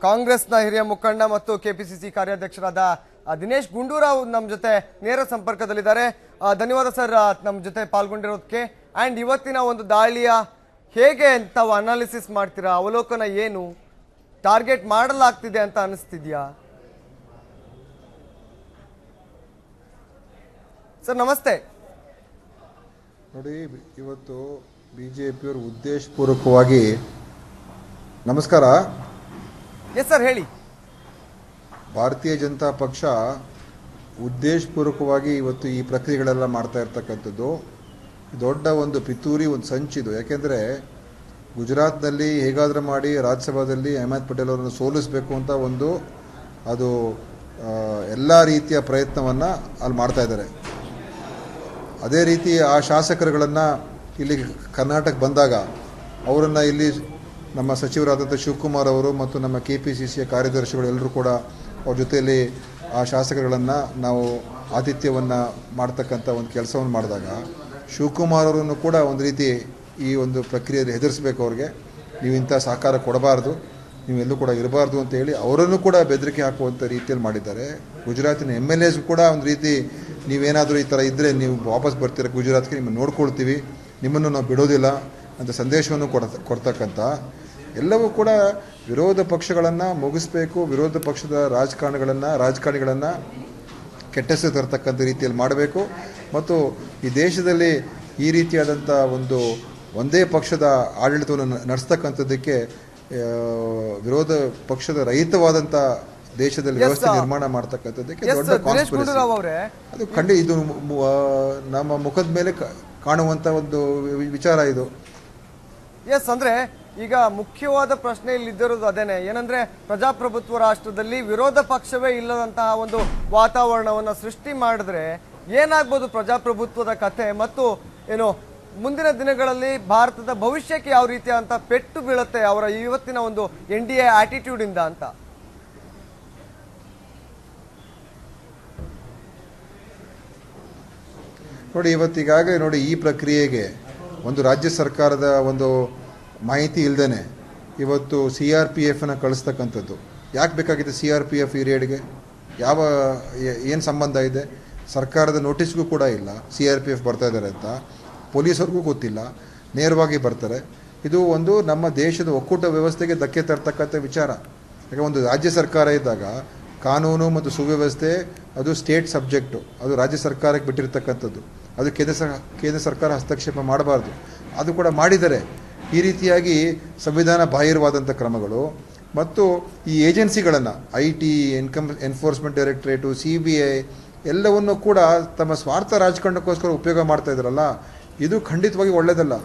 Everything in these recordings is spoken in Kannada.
ಕಾಂಗ್ರೆಸ್ನ ಹಿರಿಯ ಮುಖಂಡ ಮತ್ತು ಕೆಪಿಸಿಸಿ ಕಾರ್ಯಾಧ್ಯಕ್ಷರಾದ ದಿನೇಶ್ ಗುಂಡೂರಾವ್ ನಮ್ಮ ಜೊತೆ ನೇರ ಸಂಪರ್ಕದಲ್ಲಿದ್ದಾರೆ. ಧನ್ಯವಾದ ಸರ್ ನಮ್ಮ ಜೊತೆ ಪಾಲ್ಗೊಂಡಿರೋದಕ್ಕೆ. ಆ್ಯಂಡ್ ಇವತ್ತಿನ ಒಂದು ದಾಳಿಯ ಹೇಗೆ ತಾವು ಅನಾಲಿಸಿಸ್ ಮಾಡ್ತೀರಾ? ಅವಲೋಕನ ಏನು? ಟಾರ್ಗೆಟ್ ಮಾಡಲಾಗ್ತಿದೆ ಅಂತ ಅನಿಸ್ತಿದ್ಯಾ ಸರ್? ನಮಸ್ತೆ. ನೋಡಿ, ಇವತ್ತು ಬಿಜೆಪಿಯವರು ಉದ್ದೇಶಪೂರ್ವಕವಾಗಿ ನಮಸ್ಕಾರ. ಎಸ್ ಸರ್, ಹೇಳಿ. ಭಾರತೀಯ ಜನತಾ ಪಕ್ಷ ಉದ್ದೇಶಪೂರ್ವಕವಾಗಿ ಇವತ್ತು ಈ ಪ್ರಕ್ರಿಯೆಗಳೆಲ್ಲ ಮಾಡ್ತಾ ಇರ್ತಕ್ಕಂಥದ್ದು ದೊಡ್ಡ ಒಂದು ಪಿತೂರಿ, ಒಂದು ಸಂಚಿದು. ಯಾಕೆಂದರೆ ಗುಜರಾತ್ನಲ್ಲಿ ಹೇಗಾದರೂ ಮಾಡಿ ರಾಜ್ಯಸಭಾದಲ್ಲಿ ಅಹಮದ್ ಪಟೇಲ್ ಅವರನ್ನು ಸೋಲಿಸಬೇಕು ಅಂತ ಅದು ಎಲ್ಲ ರೀತಿಯ ಪ್ರಯತ್ನವನ್ನು ಅಲ್ಲಿ ಮಾಡ್ತಾ ಇದ್ದಾರೆ. ಅದೇ ರೀತಿ ಆ ಶಾಸಕರುಗಳನ್ನು ಇಲ್ಲಿ ಕರ್ನಾಟಕ ಬಂದಾಗ ಅವರನ್ನು ಇಲ್ಲಿ ನಮ್ಮ ಸಚಿವರಾದಂಥ ಶಿವಕುಮಾರ್ ಅವರು ಮತ್ತು ನಮ್ಮ KPCCಯ ಕಾರ್ಯದರ್ಶಿಗಳು ಎಲ್ಲರೂ ಕೂಡ ಅವ್ರ ಜೊತೆಯಲ್ಲಿ ಆ ಶಾಸಕರುಗಳನ್ನು ನಾವು ಆತಿಥ್ಯವನ್ನು ಮಾಡ್ತಕ್ಕಂಥ ಒಂದು ಕೆಲಸವನ್ನು ಮಾಡಿದಾಗ ಶಿವಕುಮಾರ್ ಅವರನ್ನು ಕೂಡ ಒಂದು ರೀತಿ ಈ ಒಂದು ಪ್ರಕ್ರಿಯೆಯಲ್ಲಿ ಹೆದರಿಸಬೇಕು. ಅವ್ರಿಗೆ ನೀವು ಇಂಥ ಸಹಕಾರ ಕೊಡಬಾರ್ದು, ನೀವೆಲ್ಲೂ ಕೂಡ ಇರಬಾರ್ದು ಅಂತ ಹೇಳಿ ಅವರನ್ನು ಕೂಡ ಬೆದರಿಕೆ ಹಾಕುವಂಥ ರೀತಿಯಲ್ಲಿ ಮಾಡಿದ್ದಾರೆ. ಗುಜರಾತಿನ MLAs ಕೂಡ ಒಂದು ರೀತಿ ನೀವೇನಾದರೂ ಈ ಥರ ಇದ್ದರೆ ನೀವು ವಾಪಸ್ ಬರ್ತೀರ ಗುಜರಾತ್ಗೆ, ನಿಮ್ಮನ್ನು ನೋಡ್ಕೊಳ್ತೀವಿ, ನಿಮ್ಮನ್ನು ನಾವು ಬಿಡೋದಿಲ್ಲ ಅಂತ ಸಂದೇಶವನ್ನು ಕೊಡ್ತಕ್ಕಂಥ ಎಲ್ಲವೂ ಕೂಡ ವಿರೋಧ ಪಕ್ಷಗಳನ್ನು ಮುಗಿಸ್ಬೇಕು, ವಿರೋಧ ಪಕ್ಷದ ರಾಜಕಾರಣಿಗಳನ್ನು ಕೆಟ್ಟೆಸರು ತರ್ತಕ್ಕಂಥ ರೀತಿಯಲ್ಲಿ ಮಾಡಬೇಕು. ಮತ್ತು ಈ ದೇಶದಲ್ಲಿ ಈ ರೀತಿಯಾದಂಥ ಒಂದೇ ಪಕ್ಷದ ಆಡಳಿತವನ್ನು ನಡೆಸ್ತಕ್ಕಂಥದ್ದಕ್ಕೆ ವಿರೋಧ ಪಕ್ಷದ ರಹಿತವಾದಂಥ ದೇಶದಲ್ಲಿ ವ್ಯವಸ್ಥೆ ನಿರ್ಮಾಣ ಮಾಡ್ತಕ್ಕಂಥದ್ದಕ್ಕೆ ದೊಡ್ಡ ಕಾನ್ಸ್ಪಿರಸಿ. ಅದು ಇದು ನಮ್ಮ ಮುಖದ ಮೇಲೆ ಕಾಣುವಂಥ ಒಂದು ವಿಚಾರ ಇದು. ಎಸ್, ಅಂದ್ರೆ ಈಗ ಮುಖ್ಯವಾದ ಪ್ರಶ್ನೆ ಇಲ್ಲಿದ್ದಿರೋದು ಅದೇನೆ. ಏನಂದ್ರೆ ಪ್ರಜಾಪ್ರಭುತ್ವ ರಾಷ್ಟ್ರದಲ್ಲಿ ವಿರೋಧ ಪಕ್ಷವೇ ಇಲ್ಲದಂತಹ ಒಂದು ವಾತಾವರಣವನ್ನು ಸೃಷ್ಟಿ ಮಾಡಿದ್ರೆ ಏನಾಗ್ಬೋದು ಪ್ರಜಾಪ್ರಭುತ್ವದ ಕಥೆ, ಮತ್ತು ಮುಂದಿನ ದಿನಗಳಲ್ಲಿ ಭಾರತದ ಭವಿಷ್ಯಕ್ಕೆ ಯಾವ ರೀತಿಯಾದಂತ ಪೆಟ್ಟು ಬೀಳುತ್ತೆ ಅವರ ಇವತ್ತಿನ ಒಂದು NDA ಆಟಿಟ್ಯೂಡ್ ಇಂದ ಅಂತ? ನೋಡಿ, ಇವತ್ತಿಗಾಗಲೇ ನೋಡಿ ಈ ಪ್ರಕ್ರಿಯೆಗೆ ಒಂದು ರಾಜ್ಯ ಸರ್ಕಾರದ ಒಂದು ಮಾಹಿತಿ ಇಲ್ಲದೇ ಇವತ್ತು CRPFನ ಕಳಿಸ್ತಕ್ಕಂಥದ್ದು ಯಾಕೆ ಬೇಕಾಗಿದೆ? CRPF ಈ ರೇಡ್ಗೆ ಏನು ಸಂಬಂಧ ಇದೆ? ಸರ್ಕಾರದ ನೋಟಿಸ್ಗೂ ಕೂಡ ಇಲ್ಲ CRPF ಬರ್ತಾ ಇದ್ದಾರೆ ಅಂತ, ಪೊಲೀಸರಿಗೂ ಗೊತ್ತಿಲ್ಲ, ನೇರವಾಗಿ ಬರ್ತಾರೆ. ಇದು ನಮ್ಮ ದೇಶದ ಒಕ್ಕೂಟ ವ್ಯವಸ್ಥೆಗೆ ಧಕ್ಕೆ ತರ್ತಕ್ಕಂಥ ವಿಚಾರ. ಯಾಕೆ ಒಂದು ರಾಜ್ಯ ಸರ್ಕಾರ ಇದ್ದಾಗ ಕಾನೂನು ಮತ್ತು ಸುವ್ಯವಸ್ಥೆ ಅದು ಸ್ಟೇಟ್ ಸಬ್ಜೆಕ್ಟು, ಅದು ರಾಜ್ಯ ಸರ್ಕಾರಕ್ಕೆ ಬಿಟ್ಟಿರ್ತಕ್ಕಂಥದ್ದು. ಅದು ಕೇಂದ್ರ ಸರ್ಕಾರ ಹಸ್ತಕ್ಷೇಪ ಮಾಡಬಾರ್ದು. ಅದು ಕೂಡ ಮಾಡಿದರೆ ಈ ರೀತಿಯಾಗಿ ಸಂವಿಧಾನ ಬಾಹಿರವಾದಂಥ ಕ್ರಮಗಳು ಮತ್ತು ಈ ಏಜೆನ್ಸಿಗಳನ್ನು IT, ಎನ್ಫೋರ್ಸ್ಮೆಂಟ್ ಡೈರೆಕ್ಟರೇಟು, CBI ಎಲ್ಲವನ್ನು ಕೂಡ ತಮ್ಮ ಸ್ವಾರ್ಥ ರಾಜಕಾರಣಕ್ಕೋಸ್ಕರ ಉಪಯೋಗ ಮಾಡ್ತಾ ಇದ್ದಾರಲ್ಲ, ಇದು ಖಂಡಿತವಾಗಿ ಒಳ್ಳೆಯದಲ್ಲ.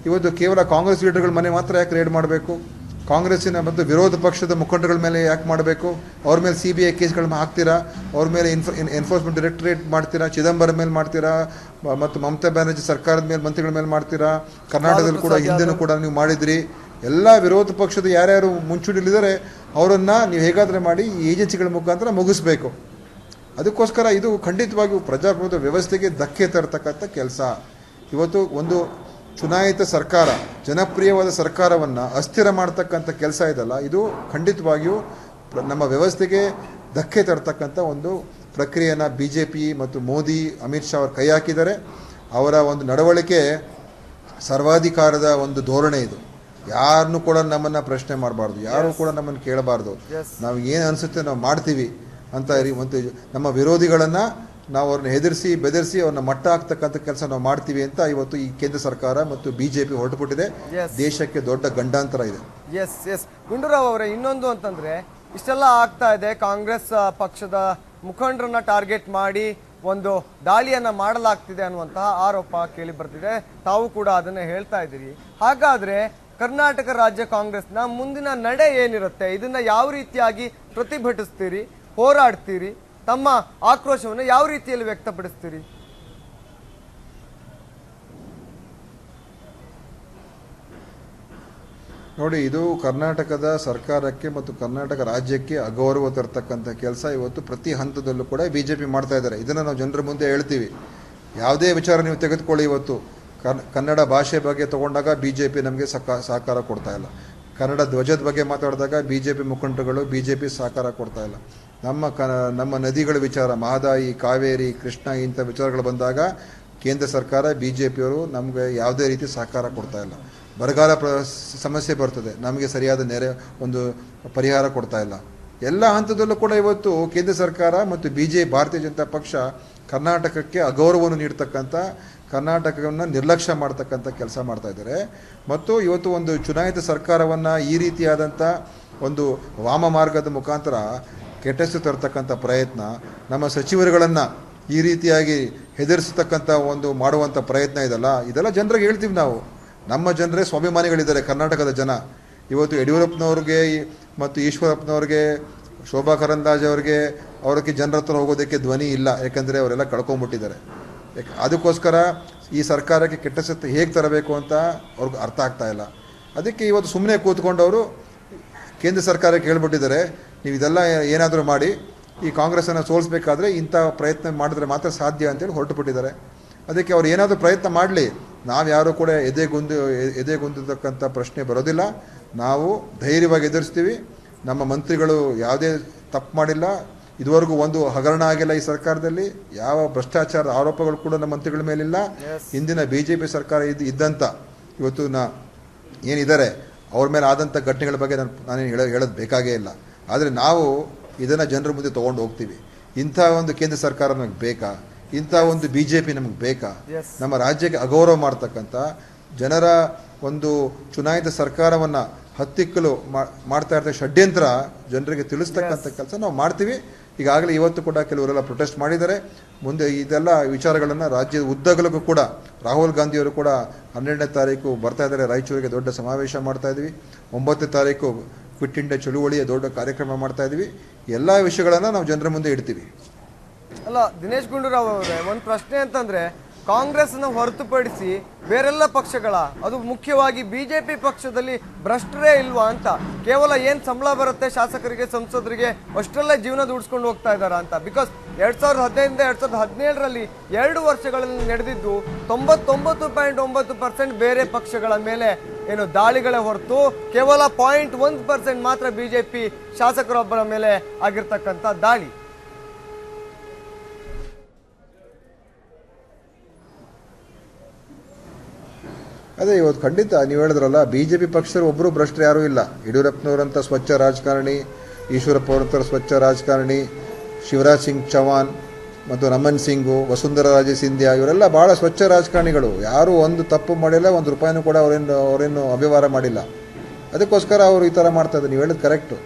ಇವತ್ತು ಕೇವಲ ಕಾಂಗ್ರೆಸ್ ಲೀಡರ್ಗಳ ಮನೆ ಮಾತ್ರ ಯಾಕೆ ರೇಡ್ ಮಾಡಬೇಕು? ಕಾಂಗ್ರೆಸ್ಸಿನ ಮತ್ತು ವಿರೋಧ ಪಕ್ಷದ ಮುಖಂಡಗಳ ಮೇಲೆ ಯಾಕೆ ಮಾಡಬೇಕು? ಅವ್ರ ಮೇಲೆ CBI ಕೇಸ್ಗಳನ್ನ ಹಾಕ್ತೀರಾ, ಅವ್ರ ಮೇಲೆ ಎನ್ಫೋರ್ಸ್ಮೆಂಟ್ ಡೈರೆಕ್ಟರೇಟ್ ಮಾಡ್ತೀರಾ, ಚಿದಂಬರಂ ಮೇಲೆ ಮಾಡ್ತೀರಾ, ಮತ್ತು ಮಮತಾ ಬ್ಯಾನರ್ಜಿ ಸರ್ಕಾರದ ಮೇಲೆ ಮಂತ್ರಿಗಳ ಮೇಲೆ ಮಾಡ್ತೀರಾ. ಕರ್ನಾಟಕದಲ್ಲಿ ಕೂಡ ಹಿಂದೆನೂ ಕೂಡ ನೀವು ಮಾಡಿದ್ರಿ. ಎಲ್ಲ ವಿರೋಧ ಪಕ್ಷದ ಯಾರ್ಯಾರು ಮುಂಚೂಣಿಲಿದ್ದಾರೆ ಅವರನ್ನು ನೀವು ಹೇಗಾದರೆ ಮಾಡಿ ಈ ಏಜೆನ್ಸಿಗಳ ಮುಖಾಂತರ ಮುಗಿಸ್ಬೇಕು. ಅದಕ್ಕೋಸ್ಕರ ಇದು ಖಂಡಿತವಾಗಿಯೂ ಪ್ರಜಾಪ್ರಭುತ್ವ ವ್ಯವಸ್ಥೆಗೆ ಧಕ್ಕೆ ತರತಕ್ಕಂಥ ಕೆಲಸ. ಇವತ್ತು ಒಂದು ಚುನಾಯಿತ ಸರ್ಕಾರ, ಜನಪ್ರಿಯವಾದ ಸರ್ಕಾರವನ್ನು ಅಸ್ಥಿರ ಮಾಡ್ತಕ್ಕಂಥ ಕೆಲಸ ಇದಲ್ಲ, ಇದು ಖಂಡಿತವಾಗಿಯೂ ನಮ್ಮ ವ್ಯವಸ್ಥೆಗೆ ಧಕ್ಕೆ ತರ್ತಕ್ಕಂಥ ಒಂದು ಪ್ರಕ್ರಿಯೆಯನ್ನು BJP ಮತ್ತು ಮೋದಿ, ಅಮಿತ್ ಶಾ ಅವರು ಕೈ ಹಾಕಿದ್ದಾರೆ. ಅವರ ಒಂದು ನಡವಳಿಕೆ ಸರ್ವಾಧಿಕಾರದ ಒಂದು ಧೋರಣೆ ಇದು. ಯಾರನ್ನೂ ಕೂಡ ನಮ್ಮನ್ನು ಪ್ರಶ್ನೆ ಮಾಡಬಾರ್ದು, ಯಾರೂ ಕೂಡ ನಮ್ಮನ್ನು ಕೇಳಬಾರ್ದು. ನಾವು ಏನು ಅನಿಸುತ್ತೆ ನಾವು ಮಾಡ್ತೀವಿ ಅಂತ ಒಂದು ನಮ್ಮ ವಿರೋಧಿಗಳನ್ನು ನಾವು ಅವ್ರನ್ನ ಹೆದರಿಸಿ ಬೆದರಿಸಿ ಅವ್ರನ್ನ ಮಟ್ಟ ಹಾಕ್ತಕ್ಕಂಥ ಕೆಲಸ ನಾವು ಮಾಡ್ತೀವಿ ಅಂತ ಇವತ್ತು ಈ ಕೇಂದ್ರ ಸರ್ಕಾರ ಮತ್ತು BJP ಹೊರಟುಬಿಟ್ಟಿದೆ. ದೇಶಕ್ಕೆ ದೊಡ್ಡ ಗಂಡಾಂತರ ಇದೆ. ಎಸ್ ಗುಂಡೂರಾವ್ ಅವರೇ, ಇನ್ನೊಂದು ಅಂತಂದ್ರೆ ಇಷ್ಟೆಲ್ಲ ಆಗ್ತಾ ಇದೆ, ಕಾಂಗ್ರೆಸ್ ಪಕ್ಷದ ಮುಖಂಡರನ್ನ ಟಾರ್ಗೆಟ್ ಮಾಡಿ ಒಂದು ದಾಳಿಯನ್ನ ಮಾಡಲಾಗ್ತಿದೆ ಅನ್ನುವಂತಹ ಆರೋಪ ಕೇಳಿ ಬರ್ತಿದೆ. ತಾವು ಕೂಡ ಅದನ್ನೇ ಹೇಳ್ತಾ ಇದ್ದೀರಿ. ಹಾಗಾದ್ರೆ ಕರ್ನಾಟಕ ರಾಜ್ಯ ಕಾಂಗ್ರೆಸ್ನ ಮುಂದಿನ ನಡೆ ಏನಿರುತ್ತೆ? ಇದನ್ನ ಯಾವ ರೀತಿಯಾಗಿ ಪ್ರತಿಭಟಿಸ್ತೀರಿ, ಹೋರಾಡ್ತೀರಿ, ತಮ್ಮ ಆಕ್ರೋಶವನ್ನು ಯಾವ ರೀತಿಯಲ್ಲಿ ವ್ಯಕ್ತಪಡಿಸ್ತೀರಿ? ನೋಡಿ, ಇದು ಕರ್ನಾಟಕದ ಸರ್ಕಾರಕ್ಕೆ ಮತ್ತು ಕರ್ನಾಟಕ ರಾಜ್ಯಕ್ಕೆ ಅಗೌರವ ತರ್ತಕ್ಕಂಥ ಕೆಲಸ ಇವತ್ತು ಪ್ರತಿ ಹಂತದಲ್ಲೂ ಕೂಡ BJP ಮಾಡ್ತಾ ಇದ್ದಾರೆ. ಇದನ್ನು ನಾವು ಜನರ ಮುಂದೆ ಹೇಳ್ತೀವಿ. ಯಾವುದೇ ವಿಚಾರ ನೀವು ತೆಗೆದುಕೊಳ್ಳಿ, ಇವತ್ತು ಕನ್ನಡ ಭಾಷೆ ಬಗ್ಗೆ ತಗೊಂಡಾಗ BJP ನಮಗೆ ಸಹಕಾರ ಕೊಡ್ತಾ ಇಲ್ಲ. ಕನ್ನಡ ಧ್ವಜದ ಬಗ್ಗೆ ಮಾತಾಡಿದಾಗ ಬಿ ಜೆ ಪಿ ಮುಖಂಡರುಗಳು ಬಿ ಜೆ ಪಿ ಸಹಕಾರ ಕೊಡ್ತಾ ಇಲ್ಲ. ನಮ್ಮ ನದಿಗಳ ವಿಚಾರ, ಮಹದಾಯಿ, ಕಾವೇರಿ, ಕೃಷ್ಣ ಇಂಥ ವಿಚಾರಗಳು ಬಂದಾಗ ಕೇಂದ್ರ ಸರ್ಕಾರ ಬಿ ಜೆ ಪಿಯವರು ನಮಗೆ ಯಾವುದೇ ರೀತಿ ಸಹಕಾರ ಕೊಡ್ತಾ ಇಲ್ಲ. ಬರಗಾಲ ಸಮಸ್ಯೆ ಬರ್ತದೆ, ನಮಗೆ ಸರಿಯಾದ ಒಂದು ಪರಿಹಾರ ಕೊಡ್ತಾ ಇಲ್ಲ. ಎಲ್ಲ ಹಂತದಲ್ಲೂ ಕೂಡ ಇವತ್ತು ಕೇಂದ್ರ ಸರ್ಕಾರ ಮತ್ತು ಭಾರತೀಯ ಜನತಾ ಪಕ್ಷ ಕರ್ನಾಟಕಕ್ಕೆ ಅಗೌರವವನ್ನು ನೀಡ್ತಕ್ಕಂಥ, ಕರ್ನಾಟಕವನ್ನು ನಿರ್ಲಕ್ಷ್ಯ ಮಾಡ್ತಕ್ಕಂಥ ಕೆಲಸ ಮಾಡ್ತಾ ಇದ್ದಾರೆ. ಮತ್ತು ಇವತ್ತು ಒಂದು ಚುನಾಯಿತ ಸರ್ಕಾರವನ್ನು ಈ ರೀತಿಯಾದಂಥ ಒಂದು ವಾಮ ಮಾರ್ಗದ ಮುಖಾಂತರ ಕೆಟ್ಟೆಸು ತರ್ತಕ್ಕಂಥ ಪ್ರಯತ್ನ, ನಮ್ಮ ಸಚಿವರುಗಳನ್ನು ಈ ರೀತಿಯಾಗಿ ಹೆದರಿಸತಕ್ಕಂಥ ಒಂದು ಮಾಡುವಂಥ ಪ್ರಯತ್ನ ಇದೆಲ್ಲ ಜನರಿಗೆ ಹೇಳ್ತೀವಿ ನಾವು. ನಮ್ಮ ಜನರೇ ಸ್ವಾಭಿಮಾನಿಗಳಿದ್ದಾರೆ ಕರ್ನಾಟಕದ ಜನ. ಇವತ್ತು ಯಡಿಯೂರಪ್ಪನವ್ರಿಗೆ ಮತ್ತು ಈಶ್ವರಪ್ಪನವ್ರಿಗೆ, ಶೋಭಾ ಕರಂದ್ಲಾಜೆ ಅವ್ರಿಗೆ ಜನರ ಹತ್ರ ಹೋಗೋದಕ್ಕೆ ಧ್ವನಿ ಇಲ್ಲ, ಯಾಕಂದರೆ ಅವರೆಲ್ಲ ಕಳ್ಕೊಂಡ್ಬಿಟ್ಟಿದ್ದಾರೆ. ಅದಕ್ಕೋಸ್ಕರ ಈ ಸರ್ಕಾರಕ್ಕೆ ಕೆಟ್ಟ ಸತ್ತು ಹೇಗೆ ತರಬೇಕು ಅಂತ ಅವ್ರಿಗೆ ಅರ್ಥ ಆಗ್ತಾ ಇಲ್ಲ. ಅದಕ್ಕೆ ಇವತ್ತು ಸುಮ್ಮನೆ ಕೂತ್ಕೊಂಡವರು ಕೇಂದ್ರ ಸರ್ಕಾರಕ್ಕೆ ಹೇಳ್ಬಿಟ್ಟಿದ್ದಾರೆ, ನೀವು ಇದೆಲ್ಲ ಏನಾದರೂ ಮಾಡಿ ಈ ಕಾಂಗ್ರೆಸ್ಸನ್ನು ಸೋಲಿಸಬೇಕಾದ್ರೆ ಇಂಥ ಪ್ರಯತ್ನ ಮಾಡಿದ್ರೆ ಮಾತ್ರ ಸಾಧ್ಯ ಅಂತೇಳಿ ಹೊರಟುಬಿಟ್ಟಿದ್ದಾರೆ. ಅದಕ್ಕೆ ಅವ್ರು ಏನಾದರೂ ಪ್ರಯತ್ನ ಮಾಡಲಿ, ನಾವು ಯಾರೂ ಕೂಡ ಎದೆಗುಂದತಕ್ಕಂಥ ಪ್ರಶ್ನೆ ಬರೋದಿಲ್ಲ. ನಾವು ಧೈರ್ಯವಾಗಿ ಎದುರಿಸ್ತೀವಿ. ನಮ್ಮ ಮಂತ್ರಿಗಳು ಯಾವುದೇ ತಪ್ಪು ಮಾಡಿಲ್ಲ, ಇದುವರೆಗೂ ಒಂದು ಹಗರಣ ಆಗಿಲ್ಲ ಈ ಸರ್ಕಾರದಲ್ಲಿ, ಯಾವ ಭ್ರಷ್ಟಾಚಾರದ ಆರೋಪಗಳು ಕೂಡ ನಮ್ಮ ಮಂತ್ರಿಗಳ ಮೇಲಿಲ್ಲ. ಹಿಂದಿನ BJP ಸರ್ಕಾರ ಇದ್ದಂಥ ಇವತ್ತು ಏನಿದ್ದಾರೆ ಅವ್ರ ಮೇಲೆ ಆದಂಥ ಘಟನೆಗಳ ಬಗ್ಗೆ ನಾನೇನು ಹೇಳೋದು ಬೇಕಾಗೇ ಇಲ್ಲ. ಆದರೆ ನಾವು ಇದನ್ನು ಜನರ ಮುಂದೆ ತೊಗೊಂಡು ಹೋಗ್ತೀವಿ. ಇಂಥ ಒಂದು ಕೇಂದ್ರ ಸರ್ಕಾರ ನಮಗೆ ಬೇಕಾ? ಇಂಥ ಒಂದು BJP ನಮಗೆ ಬೇಕಾ? ನಮ್ಮ ರಾಜ್ಯಕ್ಕೆ ಅಗೌರವ ಮಾಡ್ತಕ್ಕಂಥ, ಜನರ ಒಂದು ಚುನಾಯಿತ ಸರ್ಕಾರವನ್ನು ಹತ್ತಿಕ್ಕಲು ಮಾಡ್ತಾ ಇರ್ತ ಷಡ್ಯಂತ್ರ ಜನರಿಗೆ ತಿಳಿಸ್ತಕ್ಕಂಥ ಕೆಲಸ ನಾವು ಮಾಡ್ತೀವಿ. ಈಗಾಗಲೇ ಇವತ್ತು ಕೂಡ ಕೆಲವರೆಲ್ಲ ಪ್ರೊಟೆಸ್ಟ್ ಮಾಡಿದ್ದಾರೆ. ಮುಂದೆ ಇದೆಲ್ಲ ವಿಚಾರಗಳನ್ನು ರಾಜ್ಯದ ಉದ್ದಗಲಕ್ಕೂ ಕೂಡ ರಾಹುಲ್ ಗಾಂಧಿಯವರು ಕೂಡ 12ನೇ ತಾರೀಕು ಬರ್ತಾ ಇದ್ದಾರೆ. ರಾಯಚೂರಿಗೆ ದೊಡ್ಡ ಸಮಾವೇಶ ಮಾಡ್ತಾ ಇದ್ವಿ. 9ನೇ ತಾರೀಕು ಕ್ವಿಟ್ ಇಂಡಿಯಾ ಚಳುವಳಿಯ ದೊಡ್ಡ ಕಾರ್ಯಕ್ರಮ ಮಾಡ್ತಾ ಇದ್ವಿ. ಎಲ್ಲ ವಿಷಯಗಳನ್ನು ನಾವು ಜನರ ಮುಂದೆ ಇಡ್ತೀವಿ. ಅಲ್ಲ ದಿನೇಶ್ ಗುಂಡೂರಾವ್ ಅವರೇ, ಒಂದು ಪ್ರಶ್ನೆ ಅಂತಂದ್ರೆ, ಕಾಂಗ್ರೆಸ್ನ ಹೊರತುಪಡಿಸಿ ಬೇರೆಲ್ಲ ಪಕ್ಷಗಳ, ಅದು ಮುಖ್ಯವಾಗಿ BJP ಪಕ್ಷದಲ್ಲಿ ಭ್ರಷ್ಟರೇ ಇಲ್ವಾ ಅಂತ, ಕೇವಲ ಏನು ಸಂಬಳ ಬರುತ್ತೆ ಶಾಸಕರಿಗೆ ಸಂಸದರಿಗೆ ಅಷ್ಟರಲ್ಲೇ ಜೀವನ ದುಡಿಸ್ಕೊಂಡು ಹೋಗ್ತಾ ಇದ್ದಾರಾ ಅಂತ. ಬಿಕಾಸ್ 2015 2017ರಲ್ಲಿ 2 ವರ್ಷಗಳಲ್ಲಿ ನಡೆದಿದ್ದು 99.9% ಬೇರೆ ಪಕ್ಷಗಳ ಮೇಲೆ ಏನು ದಾಳಿಗಳೇ ಹೊರತು ಕೇವಲ 0.1% ಮಾತ್ರ BJP ಶಾಸಕರೊಬ್ಬರ ಮೇಲೆ ಆಗಿರ್ತಕ್ಕಂಥ ದಾಳಿ. ಅದೇ ಇವತ್ತು ಖಂಡಿತ ನೀವು ಹೇಳಿದ್ರಲ್ಲ, BJP ಪಕ್ಷರು ಒಬ್ಬರು ಭ್ರಷ್ಟರು ಯಾರೂ ಇಲ್ಲ. ಯಡಿಯೂರಪ್ಪನವರಂಥ ಸ್ವಚ್ಛ ರಾಜಕಾರಣಿ, ಈಶ್ವರಪ್ಪ ಅವರಂಥ ಸ್ವಚ್ಛ ರಾಜಕಾರಣಿ, ಶಿವರಾಜ್ ಸಿಂಗ್ ಚೌಹಾಣ್ ಮತ್ತು ರಮನ್ ಸಿಂಗು, ವಸುಂಧರಾ ರಾಜೇ ಸಿಂಧ್ಯಾ ಇವರೆಲ್ಲ ಭಾಳ ಸ್ವಚ್ಛ ರಾಜಕಾರಣಿಗಳು. ಯಾರೂ ಒಂದು ತಪ್ಪು ಮಾಡಿಲ್ಲ, ಒಂದು ರೂಪಾಯಿನೂ ಕೂಡ ಅವರೇನು ಅವ್ಯವಹಾರ ಮಾಡಿಲ್ಲ. ಅದಕ್ಕೋಸ್ಕರ ಅವರು ಈ ಥರ ಮಾಡ್ತಾ ಇದ್ದಾರೆ. ನೀವು ಹೇಳಿದ್ ಕರೆಕ್ಟು.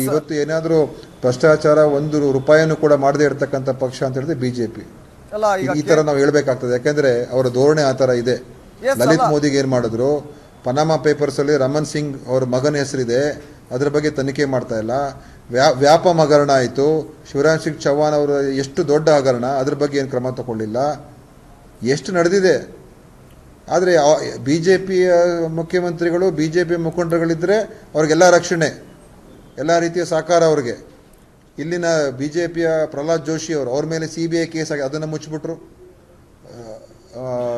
ಇವತ್ತು ಏನಾದರೂ ಭ್ರಷ್ಟಾಚಾರ 1 ರೂಪಾಯಿನೂ ಕೂಡ ಮಾಡದೇ ಇರತಕ್ಕಂಥ ಪಕ್ಷ ಅಂತ ಹೇಳಿದ್ರೆ BJP. ಈ ಥರ ನಾವು ಹೇಳಬೇಕಾಗ್ತದೆ, ಯಾಕೆಂದರೆ ಅವರ ಧೋರಣೆ ಆ ಥರ ಇದೆ. ಲಲಿತ್ ಮೋದಿಗೆ ಏನು ಮಾಡಿದ್ರು, ಪನಾಮಾ ಪೇಪರ್ಸಲ್ಲಿ ರಮನ್ ಸಿಂಗ್ ಅವ್ರ ಮಗನ ಹೆಸರಿದೆ, ಅದ್ರ ಬಗ್ಗೆ ತನಿಖೆ ಮಾಡ್ತಾ ಇಲ್ಲ. ವ್ಯಾಪಂ ಹಗರಣ ಆಯಿತು, ಶಿವರಾಜ್ ಸಿಂಗ್ ಚೌಹಾಣ್ ಅವರು ಎಷ್ಟು ದೊಡ್ಡ ಹಗರಣ, ಅದ್ರ ಬಗ್ಗೆ ಏನು ಕ್ರಮ ತಗೊಳ್ಳಿಲ್ಲ. ಎಷ್ಟು ನಡೆದಿದೆ. ಆದರೆ BJPಯ ಮುಖ್ಯಮಂತ್ರಿಗಳು, BJP ಮುಖಂಡರುಗಳಿದ್ದರೆ ಅವ್ರಿಗೆಲ್ಲ ರಕ್ಷಣೆ, ಎಲ್ಲ ರೀತಿಯ ಸಹಕಾರ ಅವ್ರಿಗೆ. ಇಲ್ಲಿನ BJPಯ ಪ್ರಹ್ಲಾದ್ ಜೋಶಿ ಅವ್ರ ಮೇಲೆ CBI ಕೇಸ್ ಆಗಿ ಅದನ್ನು ಮುಚ್ಚಿಬಿಟ್ರು.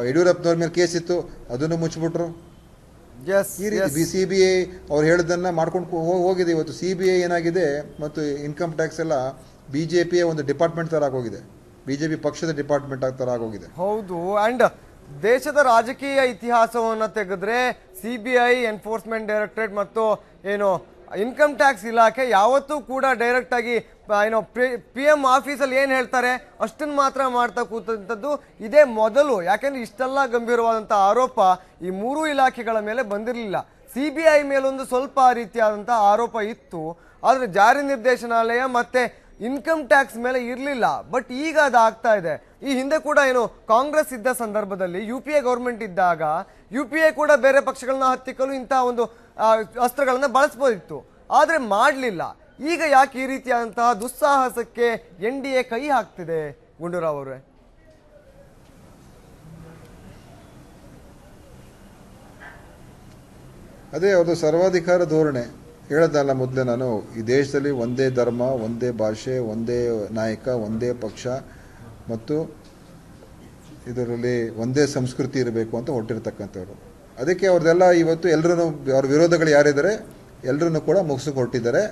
ಯಡಿಯೂರಪ್ಪನವ್ರ ಮೇಲೆ ಕೇಸ್ ಇತ್ತು, ಅದನ್ನು ಮುಚ್ಚಿಬಿಟ್ರು. ಈ ರೀತಿ CBI ಅವ್ರು ಹೇಳಿದ್ದನ್ನು ಮಾಡ್ಕೊಂಡು ಹೋಗಿದೆ. ಇವತ್ತು CBI ಏನಾಗಿದೆ ಮತ್ತು ಇನ್ಕಮ್ ಟ್ಯಾಕ್ಸ್ ಎಲ್ಲ BJPಯ ಒಂದು ಡಿಪಾರ್ಟ್ಮೆಂಟ್ ಥರ ಆಗೋಗಿದೆ, BJP ಪಕ್ಷದ ಡಿಪಾರ್ಟ್ಮೆಂಟ್ ಥರ ಆಗೋಗಿದೆ. ಹೌದು. ಅಂಡ್ ದೇಶದ ರಾಜಕೀಯ ಇತಿಹಾಸವನ್ನು ತೆಗೆದ್ರೆ CBI, ಎನ್ಫೋರ್ಸ್ಮೆಂಟ್ ಡೈರೆಕ್ಟರೇಟ್ ಮತ್ತು ಏನು ಇನ್ಕಮ್ ಟ್ಯಾಕ್ಸ್ ಇಲಾಖೆ ಯಾವತ್ತೂ ಕೂಡ ಡೈರೆಕ್ಟ್ ಆಗಿ ಏನೋ PM ಆಫೀಸಲ್ಲಿ ಏನು ಹೇಳ್ತಾರೆ ಅಷ್ಟನ್ನು ಮಾತ್ರ ಮಾಡ್ತಾ ಕೂತಂಥದ್ದು ಇದೇ ಮೊದಲು. ಯಾಕೆಂದ್ರೆ ಇಷ್ಟೆಲ್ಲ ಗಂಭೀರವಾದಂಥ ಆರೋಪ ಈ 3 ಇಲಾಖೆಗಳ ಮೇಲೆ ಬಂದಿರಲಿಲ್ಲ. CBI ಮೇಲೊಂದು ಸ್ವಲ್ಪ ರೀತಿಯಾದಂಥ ಆರೋಪ ಇತ್ತು, ಆದರೆ ಜಾರಿ ನಿರ್ದೇಶನಾಲಯ ಮತ್ತೆ ಇನ್ಕಮ್ ಟ್ಯಾಕ್ಸ್ ಮೇಲೆ ಇರಲಿಲ್ಲ. ಬಟ್ ಈಗ ಅದು ಆಗ್ತಾ ಇದೆ. ಈ ಹಿಂದೆ ಕೂಡ ಏನು ಕಾಂಗ್ರೆಸ್ ಇದ್ದ ಸಂದರ್ಭದಲ್ಲಿ UPA ಗೌರ್ಮೆಂಟ್ ಇದ್ದಾಗ UPA ಕೂಡ ಬೇರೆ ಪಕ್ಷಗಳನ್ನ ಹತ್ತಿಕ್ಕಲು ಇಂಥ ಒಂದು ಅಸ್ತ್ರಗಳನ್ನ ಬಳಸ್ಬೋದಿತ್ತು, ಆದರೆ ಮಾಡಲಿಲ್ಲ. ಈಗ ಯಾಕೆ ಈ ರೀತಿಯಾದಂತಹ ದುಸ್ಸಾಹಸಕ್ಕೆ NDA ಕೈ ಹಾಕ್ತಿದೆ ಗುಂಡೂರಾವ್ ಅವರೇ? ಅದೇ ಅವ್ರದ್ದು ಸರ್ವಾಧಿಕಾರ ಧೋರಣೆ. ಹೇಳೋದಲ್ಲ ಮೊದಲೇ ನಾನು, ಈ ದೇಶದಲ್ಲಿ ಒಂದೇ ಧರ್ಮ, ಒಂದೇ ಭಾಷೆ, ಒಂದೇ ನಾಯಕ, ಒಂದೇ ಪಕ್ಷ ಮತ್ತು ಇದರಲ್ಲಿ ಒಂದೇ ಸಂಸ್ಕೃತಿ ಇರಬೇಕು ಅಂತ ಹೊರಟಿರ್ತಕ್ಕಂಥವ್ರು. ಅದಕ್ಕೆ ಅವ್ರದ್ದೆಲ್ಲ ಇವತ್ತು ಎಲ್ಲರೂ ಅವ್ರ ವಿರೋಧಗಳು ಯಾರಿದ್ದಾರೆ ಎಲ್ಲರನ್ನು ಕೂಡ ಮುಗಿಸಕ್ಕೆ ಹೊರಟಿದ್ದಾರೆ.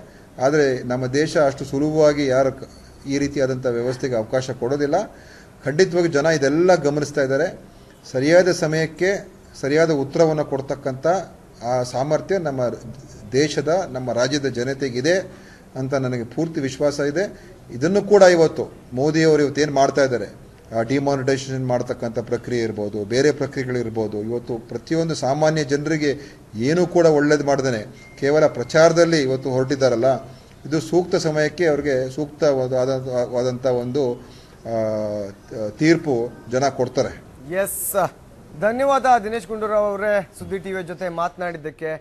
ಆದರೆ ನಮ್ಮ ದೇಶ ಅಷ್ಟು ಸುಲಭವಾಗಿ ಯಾರು ಈ ರೀತಿಯಾದಂಥ ವ್ಯವಸ್ಥೆಗೆ ಅವಕಾಶ ಕೊಡೋದಿಲ್ಲ. ಖಂಡಿತವಾಗಿ ಜನ ಇದೆಲ್ಲ ಗಮನಿಸ್ತಾ ಇದ್ದಾರೆ. ಸರಿಯಾದ ಸಮಯಕ್ಕೆ ಸರಿಯಾದ ಉತ್ತರವನ್ನು ಕೊಡ್ತಕ್ಕಂಥ ಆ ಸಾಮರ್ಥ್ಯ ನಮ್ಮ ದೇಶದ ನಮ್ಮ ರಾಜ್ಯದ ಜನತೆಗಿದೆ ಅಂತ ನನಗೆ ಪೂರ್ತಿ ವಿಶ್ವಾಸ ಇದೆ. ಇದನ್ನು ಕೂಡ ಇವತ್ತು ಮೋದಿಯವರು ಇವತ್ತೇನು ಮಾಡ್ತಾ ಇದ್ದಾರೆ, ಡಿಮಾನಿಟೈಸೇಷನ್ ಮಾಡ್ತಕ್ಕಂಥ ಪ್ರಕ್ರಿಯೆ ಇರ್ಬೋದು, ಬೇರೆ ಪ್ರಕ್ರಿಯೆಗಳಿರ್ಬೋದು, ಇವತ್ತು ಪ್ರತಿಯೊಂದು ಸಾಮಾನ್ಯ ಜನರಿಗೆ ಏನೂ ಕೂಡ ಒಳ್ಳೇದು ಮಾಡ್ದೇ ಕೇವಲ ಪ್ರಚಾರದಲ್ಲಿ ಇವತ್ತು ಹೊರಟಿದ್ದಾರಲ್ಲ, ಇದು ಸೂಕ್ತ ಸಮಯಕ್ಕೆ ಅವ್ರಿಗೆ ಸೂಕ್ತವಾದಂಥ ಒಂದು ತೀರ್ಪು ಜನ ಕೊಡ್ತಾರೆ. ಎಸ್, ಧನ್ಯವಾದ ದಿನೇಶ್ ಗುಂಡೂರಾವ್ ಅವರೇ ಸುದ್ದಿ ಟಿವಿಯ ಜೊತೆ ಮಾತನಾಡಿದ್ದಕ್ಕೆ.